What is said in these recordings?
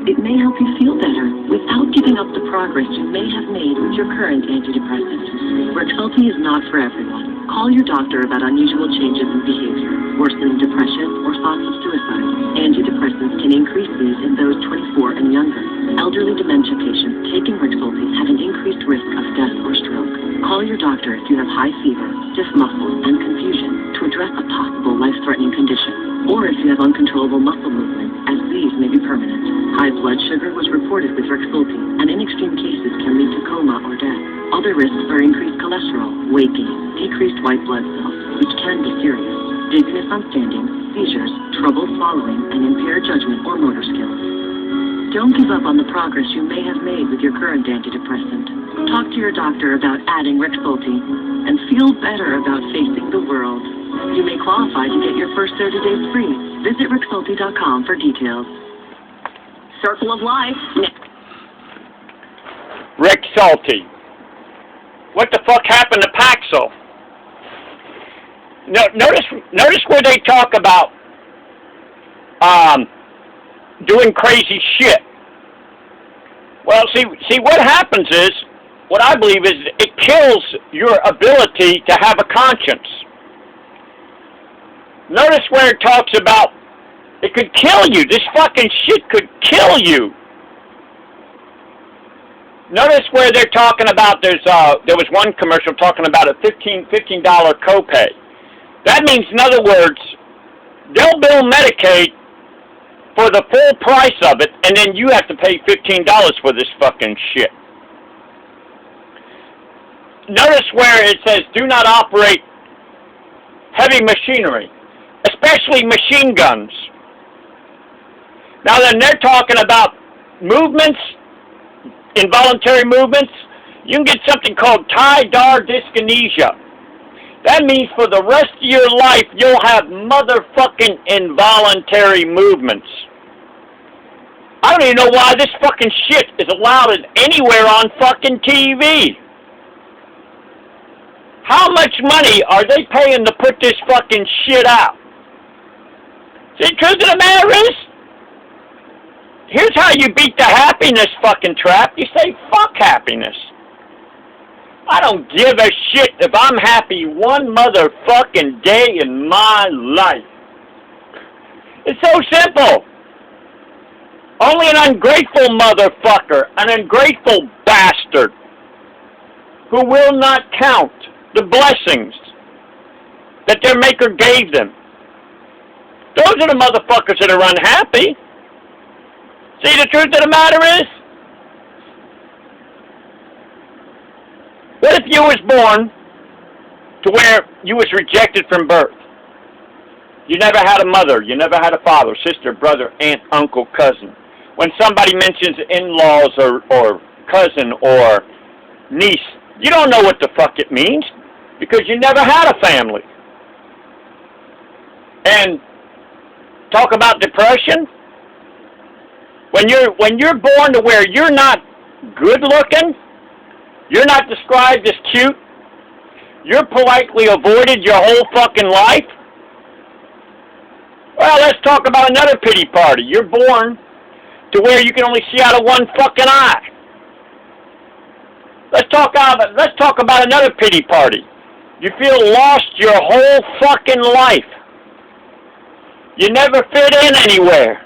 It may help you feel better without giving up the progress you may have made with your current antidepressant. Rexulti is not for everyone. Call your doctor about unusual changes in behavior, worsening depression, or thoughts of suicide. Antidepressants can increase these in those 24 and younger. Elderly dementia patients taking Rexulti have an increased risk of death or stroke. Call your doctor if you have high fever, stiff muscles, and confusion to address a possible life-threatening condition, or if you have uncontrollable muscle movement, as these may be permanent. High blood sugar was reported with Rexulti, and in extreme cases can lead to coma or death. Other risks are increased cholesterol, weight gain, decreased white blood cells, which can be serious, dizziness on standing, seizures, trouble swallowing, and impaired judgment or motor skills. Don't give up on the progress you may have made with your current antidepressant. Talk to your doctor about adding Rexulti, and feel better about facing the world. You may qualify to get your first 30 days free. Visit Rexulti.com for details. Circle of Life. Rexulti. What the fuck happened to Paxil? No, notice where they talk about doing crazy shit. Well, see what happens is, what I believe is, it kills your ability to have a conscience. Notice where it talks about it could kill you. This fucking shit could kill you. Notice where they're talking about, there was one commercial talking about a $15 copay. That means, in other words, they'll bill Medicaid for the full price of it, and then you have to pay $15 for this fucking shit. Notice where it says, do not operate heavy machinery, especially machine guns. Now then, they're talking about movements, involuntary movements. You can get something called tidal dyskinesia. That means for the rest of your life, you'll have motherfucking involuntary movements. I don't even know why this fucking shit is allowed anywhere on fucking TV. How much money are they paying to put this fucking shit out? See, the truth of the matter is, here's how you beat the happiness fucking trap. You say, fuck happiness. I don't give a shit if I'm happy one motherfucking day in my life. It's so simple. Only an ungrateful motherfucker, an ungrateful bastard, who will not count the blessings that their Maker gave them. Those are the motherfuckers that are unhappy. See, the truth of the matter is, what if you was born to where you was rejected from birth? You never had a mother, you never had a father, sister, brother, aunt, uncle, cousin. When somebody mentions in-laws or cousin or niece, you don't know what the fuck it means because you never had a family. And talk about depression. When you're born to where you're not good looking, you're not described as cute, you're politely avoided your whole fucking life. Well, let's talk about another pity party. You're born to where you can only see out of one fucking eye. Let's talk about another pity party. You feel lost your whole fucking life. You never fit in anywhere.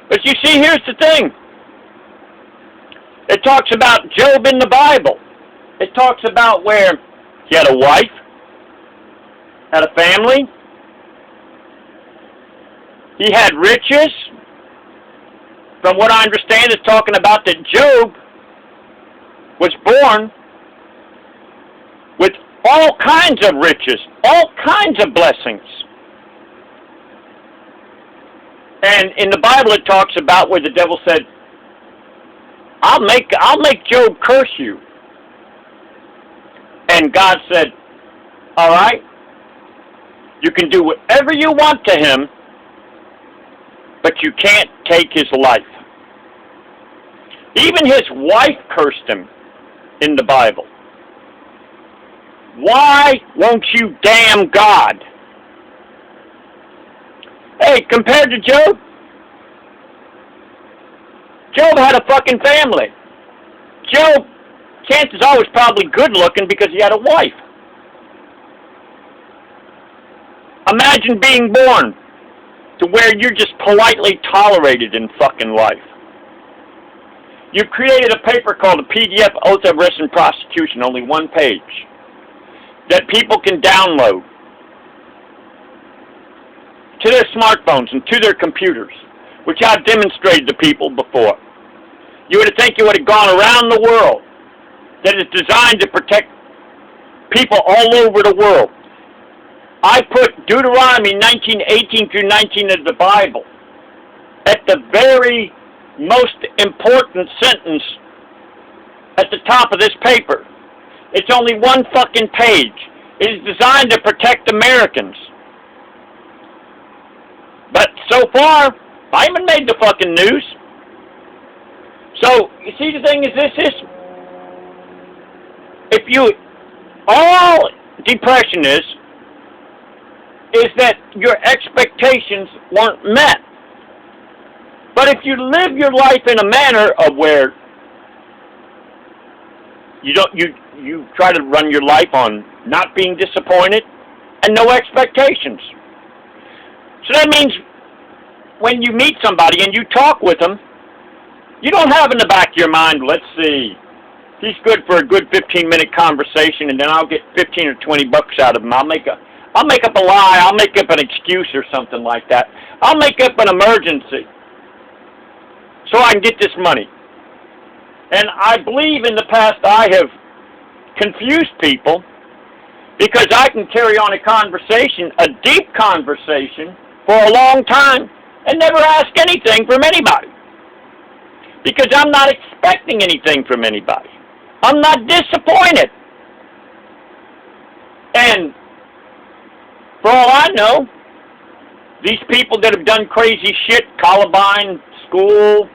But you see, here's the thing. It talks about Job in the Bible. It talks about where he had a wife, had a family, he had riches. From what I understand, it's talking about that Job was born with all kinds of riches, all kinds of blessings. And in the Bible it talks about where the devil said, I'll make Job curse you. And God said, all right, you can do whatever you want to him, but you can't take his life. Even his wife cursed him in the Bible. Why won't you damn God? Hey, compared to Job, Job had a fucking family. Job, chances are, was probably good looking because he had a wife. Imagine being born to where you're just politely tolerated in fucking life. You created a paper called a PDF, Oath of Arrest and Prosecution, only one page, that people can download to their smartphones and to their computers, which I've demonstrated to people before. You would think you would have gone around the world, that is designed to protect people all over the world. I put Deuteronomy 19:18 through 19 of the Bible at the very most important sentence at the top of this paper. It's only one fucking page. It is designed to protect Americans. But so far, I haven't made the fucking news. So, you see, the thing is if you, all depression is that your expectations weren't met. But if you live your life in a manner of where you try to run your life on not being disappointed and no expectations. So that means when you meet somebody and you talk with them, you don't have in the back of your mind, let's see, he's good for a good 15-minute conversation, and then I'll get 15 or 20 bucks out of him. I'll make up a lie. I'll make up an excuse or something like that. I'll make up an emergency so I can get this money. And I believe in the past I have confused people because I can carry on a conversation, a deep conversation, for a long time and never ask anything from anybody. Because I'm not expecting anything from anybody. I'm not disappointed. And for all I know, these people that have done crazy shit, Columbine, school,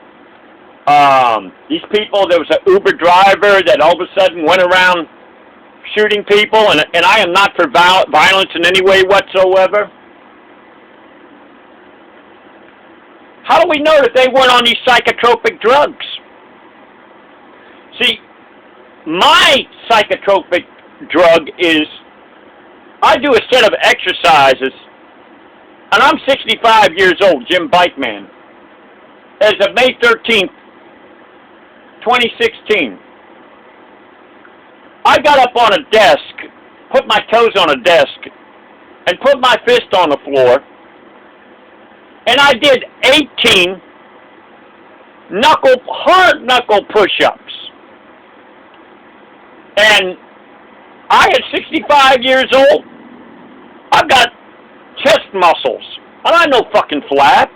these people, there was an Uber driver that all of a sudden went around shooting people, and I am not for violence in any way whatsoever. How do we know that they weren't on these psychotropic drugs? See, my psychotropic drug is, I do a set of exercises, and I'm 65 years old, Jimbikeman. As of May 13th, 2016, I got up on a desk, put my toes on a desk, and put my fist on the floor, and I did 18 hard knuckle push-ups. And I at 65 years old, I've got chest muscles. And I no fucking flab.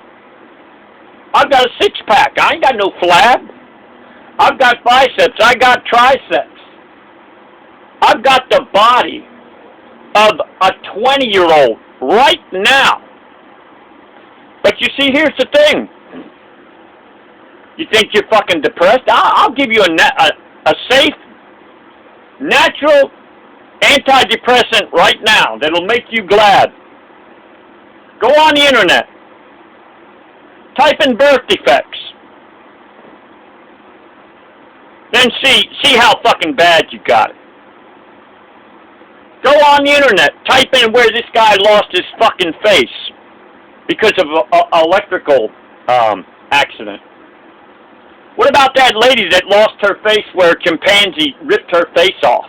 I've got a six-pack. I ain't got no flab. I've got biceps. I got triceps. I've got the body of a 20-year-old right now. But you see, here's the thing. You think you're fucking depressed? I'll give you a safe, natural antidepressant right now that'll make you glad. Go on the internet. Type in birth defects. Then see how fucking bad you got it. Go on the internet. Type in where this guy lost his fucking face because of an electrical accident. What about that lady that lost her face where a chimpanzee ripped her face off?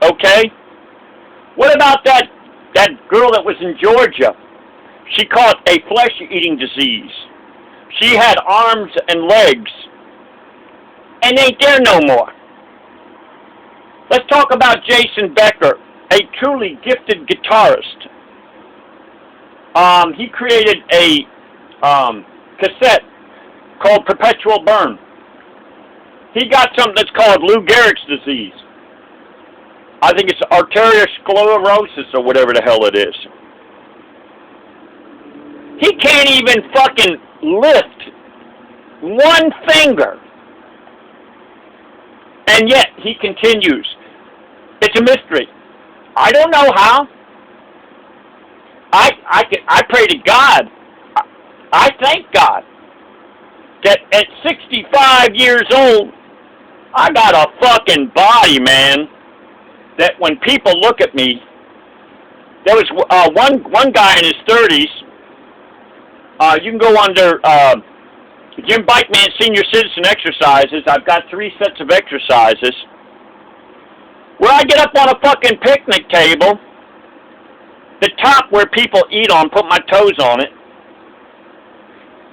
Okay? What about that girl that was in Georgia? She caught a flesh-eating disease. She had arms and legs, and ain't there no more. Let's talk about Jason Becker, a truly gifted guitarist. He created a cassette called Perpetual Burn. He got something that's called Lou Gehrig's disease. I think it's arteriosclerosis or whatever the hell it is. He can't even fucking lift one finger. And yet he continues. It's a mystery. I don't know how. I pray to God. I thank God that at 65 years old, I got a fucking body, man, that when people look at me, there was one guy in his 30s, you can go under Jimbikeman Senior Citizen Exercises. I've got 3 sets of exercises where I get up on a fucking picnic table, the top where people eat on, put my toes on it.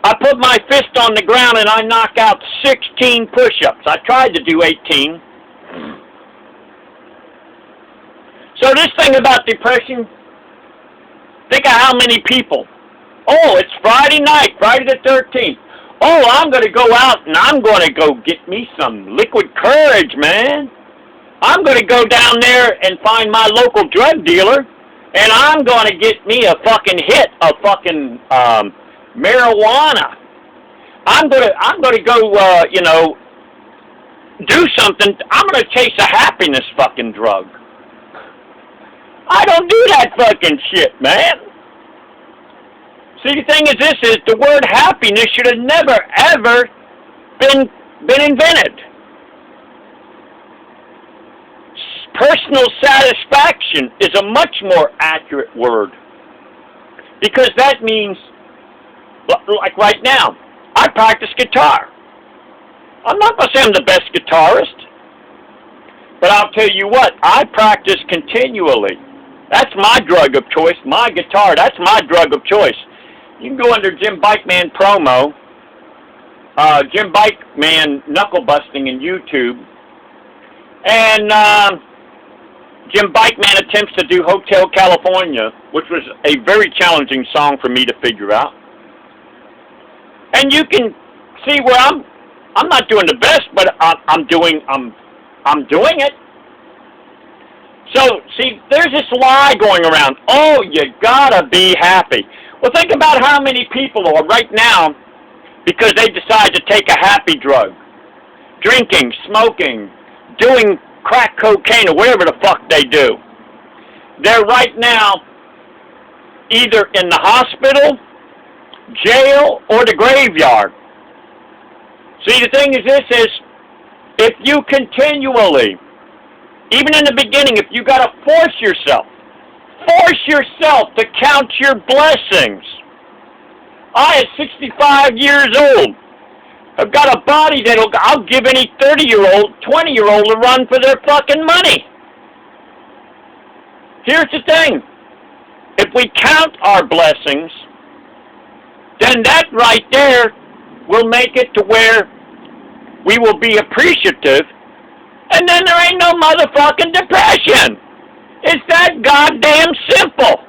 I put my fist on the ground and I knock out 16 push-ups. I tried to do 18. So this thing about depression, think of how many people. Oh, it's Friday night, Friday the 13th. Oh, I'm going to go out and I'm going to go get me some liquid courage, man. I'm going to go down there and find my local drug dealer, and I'm going to get me a fucking hit of fucking marijuana. I'm going to go, do something. I'm going to chase a happiness fucking drug. I don't do that fucking shit, man. See, the thing is the word happiness should have never, ever been invented. Personal satisfaction is a much more accurate word, because that means, like right now, I practice guitar. I'm not going to say I'm the best guitarist, but I'll tell you what, I practice continually. That's my drug of choice. My guitar, that's my drug of choice. You can go under Jimbikeman promo, Jimbikeman knuckle busting in YouTube, and Jimbikeman attempts to do Hotel California, which was a very challenging song for me to figure out. And you can see where I'm not doing the best, but I'm doing it. So, see, there's this lie going around. Oh, you gotta be happy. Well, think about how many people are right now, because they decide to take a happy drug, drinking, smoking, doing crack cocaine or whatever the fuck they do. They're right now either in the hospital, jail, or the graveyard. See, the thing is if you continually, even in the beginning, if you got to force yourself to count your blessings. I, at 65 years old, I've got a body I'll give any 30-year-old, 20-year-old a run for their fucking money. Here's the thing. If we count our blessings, then that right there will make it to where we will be appreciative, and then there ain't no motherfucking depression. It's that goddamn simple.